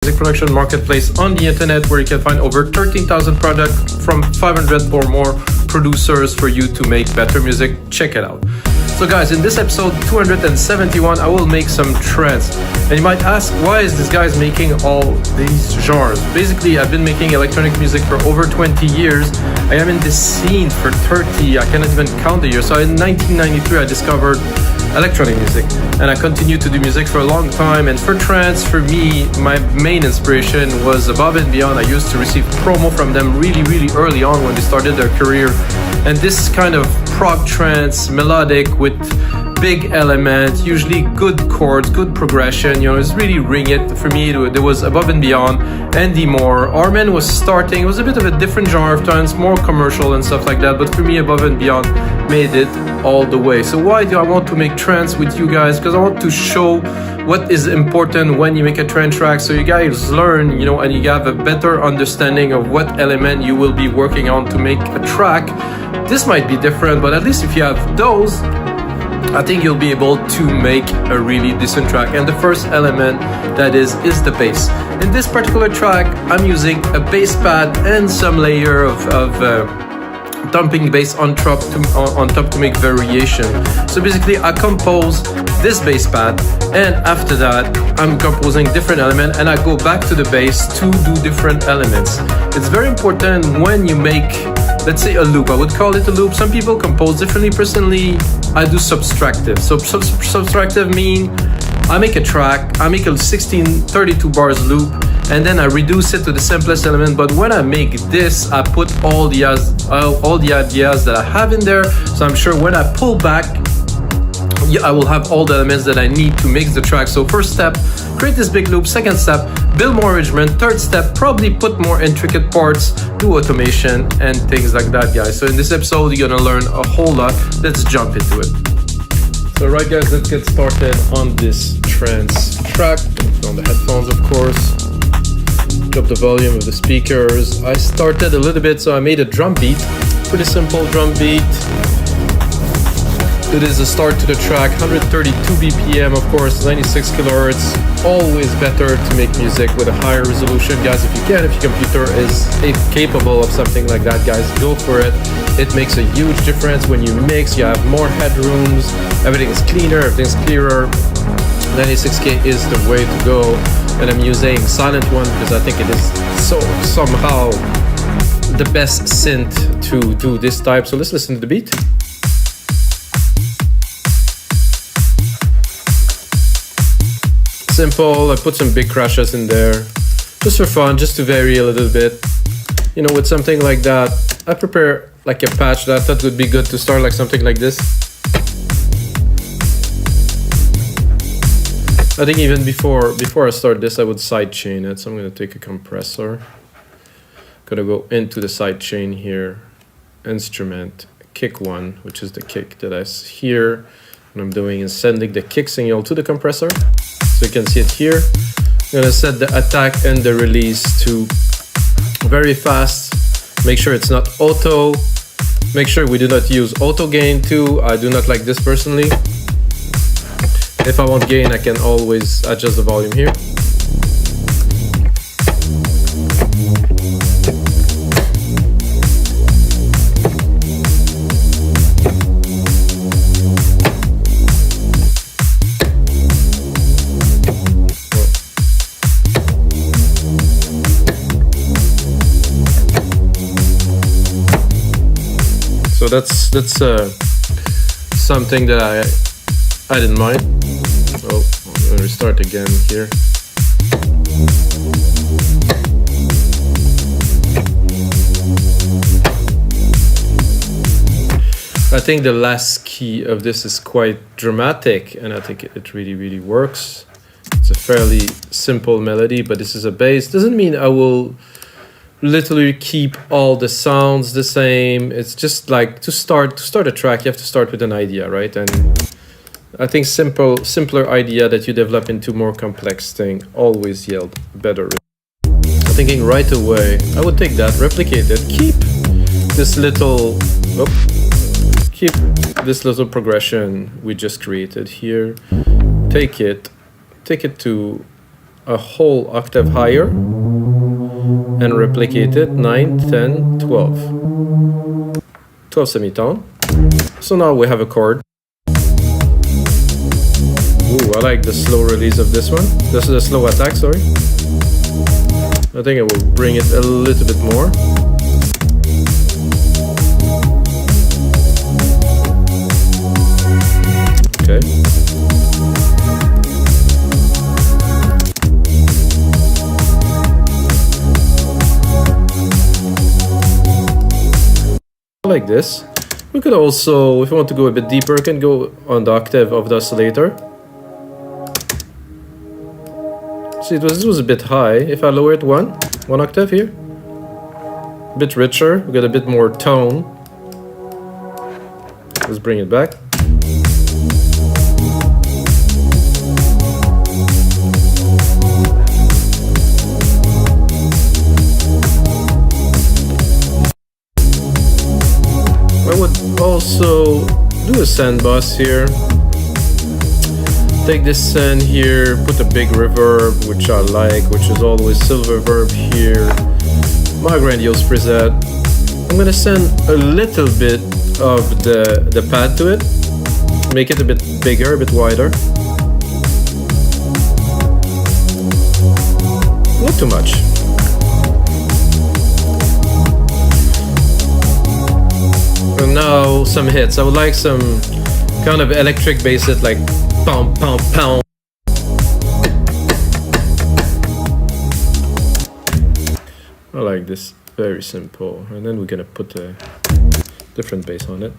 music production marketplace on the internet where you can find over 13,000 products from 500 or more producers for you to make better music. Check it out. So guys, in this episode 271, I will make some trance. And you might ask, why is this guy's making all these genres? Basically, I've been making electronic music for over 20 years. I am in this scene for 30, I cannot even count the years. So in 1993, I discovered electronic music, and I continued to do music for a long time. And for trance, for me, my main inspiration was Above and Beyond. I used to receive promo from them really early on when they started their career, and this kind of prog trance, melodic with big elements, usually good chords, good progression, it's really ring it. For me, there was Above and Beyond, Andy Moore, Armin was starting. It was a bit of a different genre of trance, more commercial and stuff like that, but for me, Above and Beyond made it all the way. So why do I want to make trance with you guys? Because I want to show what is important when you make a trance track, so you guys learn, and you have a better understanding of what element you will be working on to make a track. This might be different, but at least if you have those, I think you'll be able to make a really decent track. And the first element that is the bass. In this particular track, I'm using a bass pad and some layer of dumping bass on top to make variation. So basically, I compose this bass pad, and after that, I'm composing different elements, and I go back to the bass to do different elements. It's very important when you make, let's say, a loop. I would call it a loop. Some people compose differently. Personally, I do subtractive. So subtractive mean I make a track, I make a 32 bars loop, and then I reduce it to the simplest element. But when I make this, I put all the ideas that I have in there. So I'm sure when I pull back, I will have all the elements that I need to mix the track. So first step, create this big loop. Second step, build more arrangement. Third step, probably put more intricate parts, do automation and things like that, guys. So in this episode, you're gonna learn a whole lot. Let's jump into it. So right, guys, let's get started on this trance track. On the headphones, of course. Drop the volume of the speakers. I started a little bit, so I made a drum beat. Pretty simple drum beat. It is a start to the track, 132 BPM, of course, 96 kilohertz. Always better to make music with a higher resolution, guys. If you can, if your computer is capable of something like that, guys, go for it. It makes a huge difference when you mix. You have more headrooms, everything is cleaner, everything's clearer. 96K is the way to go. And I'm using Sylenth one because I think it is somehow the best synth to do this type. So let's listen to the beat. Simple. I put some big crashes in there just for fun, just to vary a little bit. With something like that, I prepare like a patch that I thought would be good to start like something like this. I think even before I start this, I would sidechain it. So I'm going to take a compressor. Gonna go into the sidechain here, instrument, kick one, which is the kick that I hear. What I'm doing is sending the kick signal to the compressor. So you can see it here. I'm gonna set the attack and the release to very fast. Make sure it's not auto. Make sure we do not use auto gain too. I do not like this personally. If I want gain, I can always adjust the volume here. So that's something that I didn't mind. Oh, I'm gonna restart again here. I think the last key of this is quite dramatic, and I think it really works. It's a fairly simple melody, but this is a bass. Doesn't mean I will literally keep all the sounds the same. It's just like to start a track, you have to start with an idea, right? And I think simpler idea that you develop into more complex thing always yield better. I'm thinking right away, I would take that, replicate it, keep this little progression we just created here, take it to a whole octave higher and replicate it 9, 10, 12. 12 semitone. So now we have a chord. Ooh, I like the slow release of this one. This is a slow attack, sorry. I think I will bring it a little bit more. Okay. Like this. We could also, if we want to go a bit deeper, we can go on the octave of the oscillator. See, this was a bit high. If I lower it one octave here, a bit richer, we get a bit more tone. Let's bring it back. I would also do a send bus here. Take this send here, put a big reverb, which I like, which is always silver reverb here. My grandiose preset. I'm gonna send a little bit of the pad to it. Make it a bit bigger, a bit wider. Not too much. And now some hits. I would like some kind of electric bass hit, like pound, pound, pound. I like this, very simple. And then we're gonna put a different bass on it.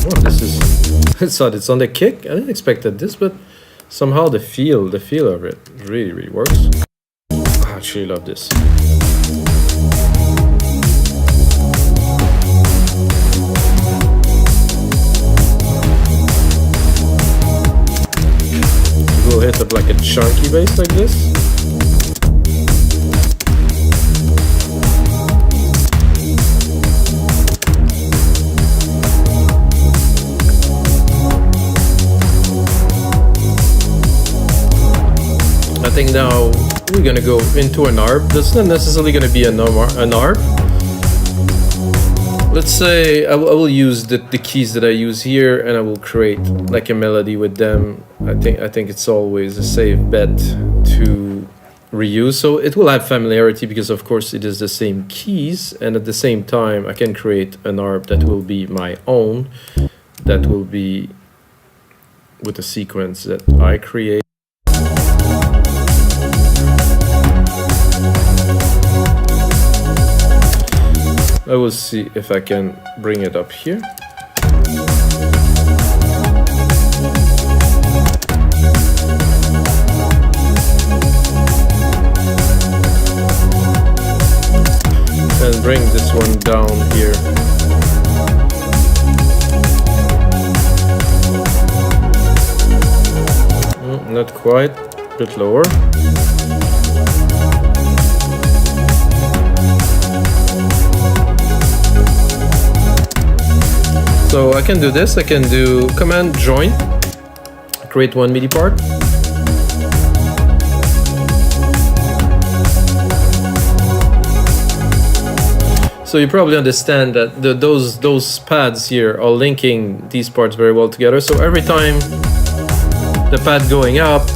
Oh, this is, it's on the kick. I didn't expect this, but somehow the feel of it really works. I actually love this. We'll hit up like a chunky bass like this. I think now we're gonna go into an ARP. That's not necessarily gonna be an ARP. Let's say I will use the keys that I use here, and I will create like a melody with them. I think it's always a safe bet to reuse. So it will have familiarity because of course it is the same keys, and at the same time I can create an ARP that will be my own, that will be with a sequence that I create. I will see if I can bring it up here. And bring this one down here. Not quite, a bit lower. So I can do this, I can do command join, create one MIDI part. So you probably understand that those pads here are linking these parts very well together. So every time the pad going up,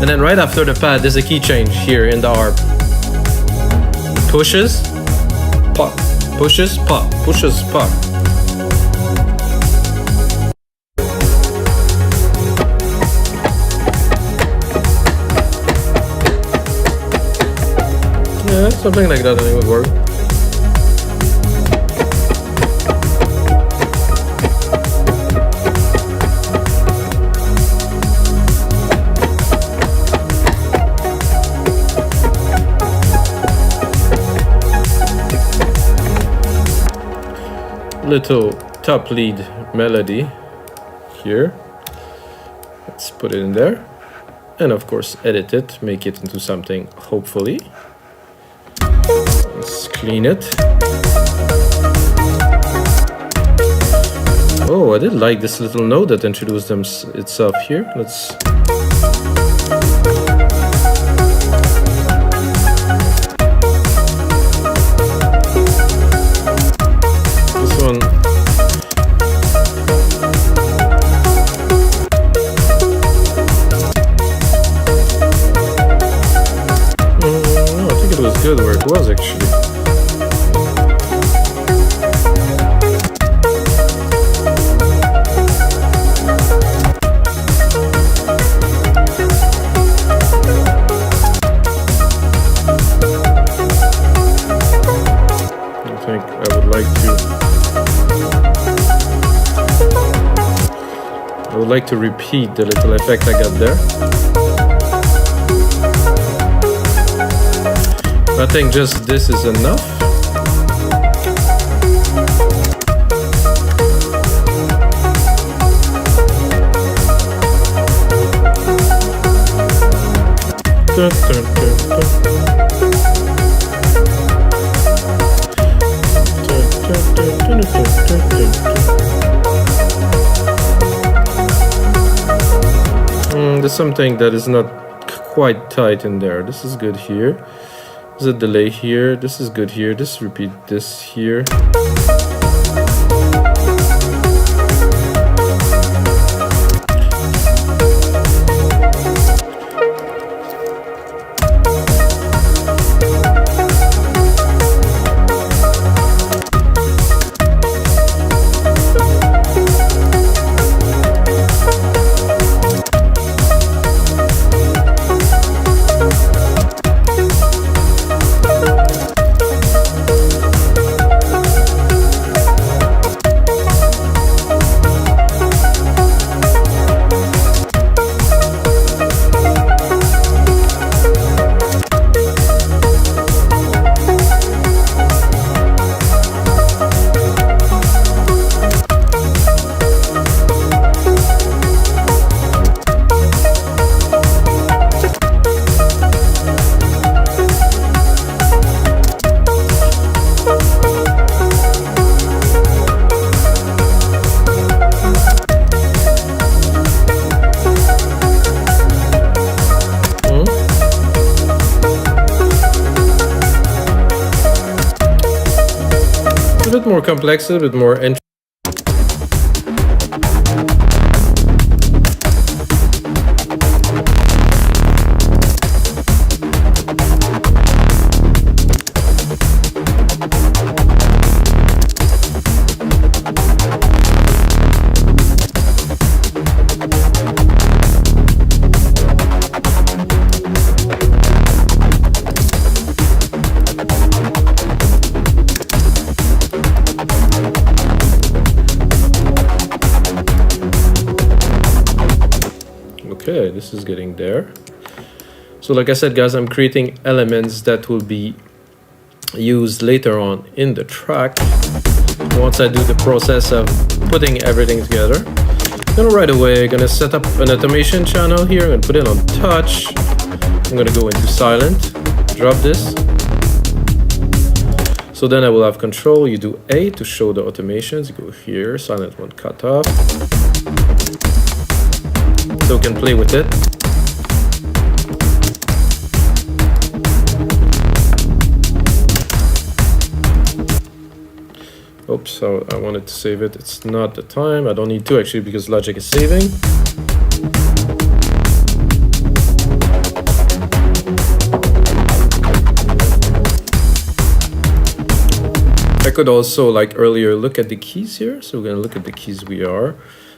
and then right after the pad there's a key change here in the ARP. Pushes, pop, pushes, pop, pushes, pop. Yeah, something like that I think would work. Little top lead melody here. Let's put it in there. And of course edit it, make it into something, hopefully. Let's clean it. Oh, I did like this little node that introduced itself here. Let's... This one... I think it was good where it was, actually. I would like to repeat the little effect I got there. I think just this is enough. Dun, dun, dun, dun. There's something that is not quite tight in there. This is good here. There's a delay here. This is good here. Just repeat this here. A bit more complex, a bit more entry. Okay, this is getting there. So like I said, guys, I'm creating elements that will be used later on in the track once I do the process of putting everything together. Then right away, I'm gonna set up an automation channel here. I'm gonna put it on touch. I'm gonna go into Sylenth, drop this. So then I will have control. You do A to show the automations. You go here, Sylenth one cut off. So we can play with it. Oops, I wanted to save it. It's not the time. I don't need to actually because Logic is saving. I could also, like earlier, look at the keys here. So we're gonna look at the keys we are.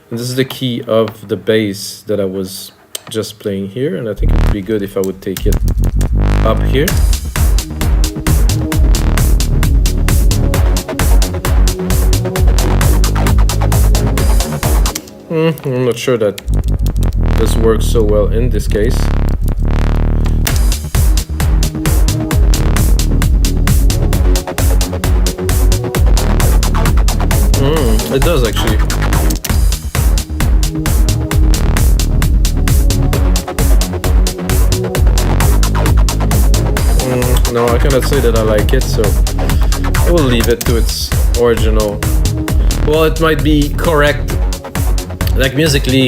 And this is the key of the bass that I was just playing here. And I think it would be good if I would take it up here. I'm not sure that this works so well in this case. It does actually. No, I cannot say that I like it, so I will leave it to its original well, it might be correct, like musically,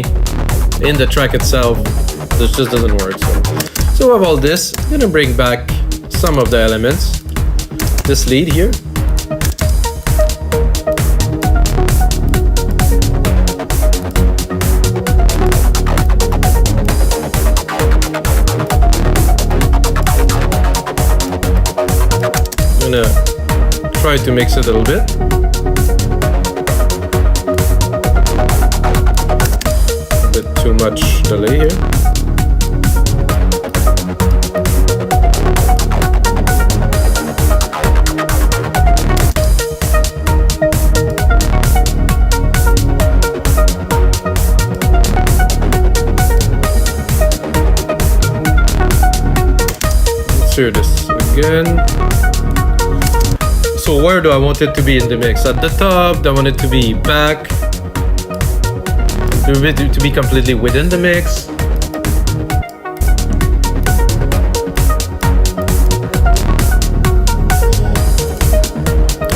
in the track itself, this just doesn't work. So with all this, I'm gonna bring back some of the elements. This lead here. I'm gonna try to mix it a little bit. A bit too much delay here. Let's hear this again. So where do I want it to be in the mix? At the top? Do I want it to be back? Do I want it to be completely within the mix?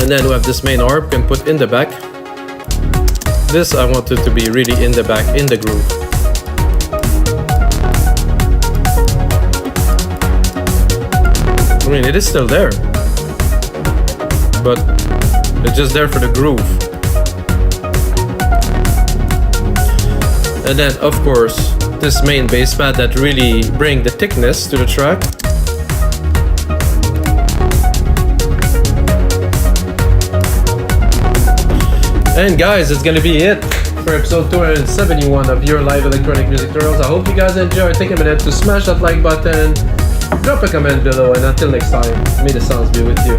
And then we have this main harp can put in the back. This I want it to be really in the back, in the groove. I mean, it is still there, but it's just there for the groove. And then of course this main bass pad that really bring the thickness to the track. And guys, it's gonna be it for episode 271 of your live electronic music tutorials. I hope you guys enjoyed. Take a minute to smash that like button, drop a comment below, and until next time, may the sounds be with you.